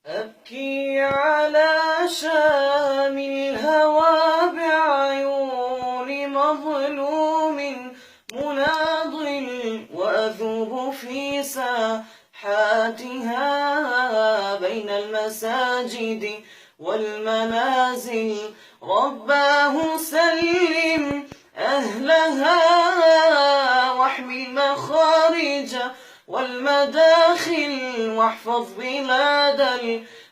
أبكي على شام الهوى بعيون مظلوم مناضل، وأذوب في ساحاتها بين المساجد والمنازل. رباه سلم أهلها واحمي المخارج والمداخل، واحفظ بلاد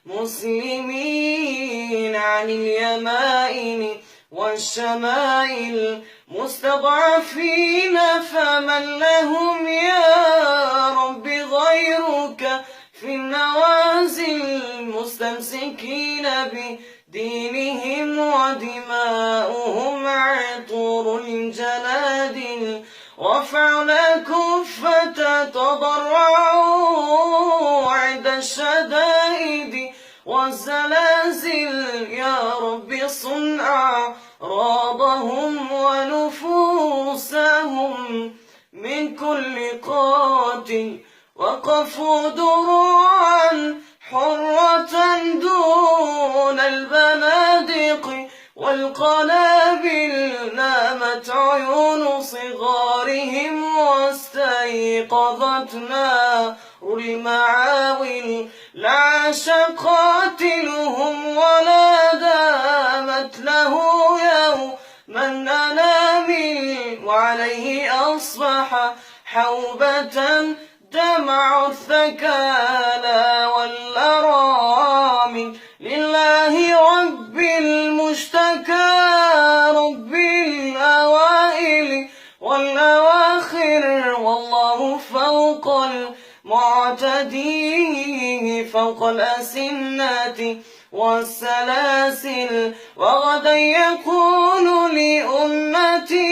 المسلمين عن اليمائن والشمائل. مستضعفين فمن لهم يا رب غيرك في النوازل، مستمسكين بدينهم ودماؤهم عطور الجنادل. رفعنا كفة تضرعوا عند الشدائد والزلازل، يا رب صن أعراضهم ونفوسهم من كل قاتل. وقفوا دروعا حرة دون البنادق والقنابل، نامت عيون صغارهم واستيقظت نار المعاول. لعاش قاتلهم ولا دامت له يوما أنامل، وعليه أصبح حوبة دمع الثكالى والأرامل. لله رب المشتكى رب الأوائل والأواخر، والله فوق المعتدين فوق الأسنة والسلاسل. وغدا يكون لأمتي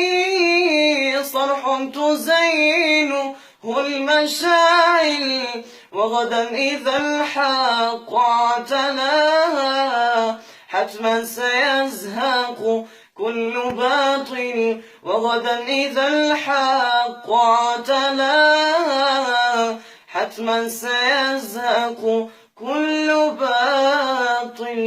صرح تزينه المشاعل، وغدا إذا الحق اعتلاها حتما سيزهق كل باطل. وغدا إذا الحق اعتلاها حتما سيزهق كل باطل.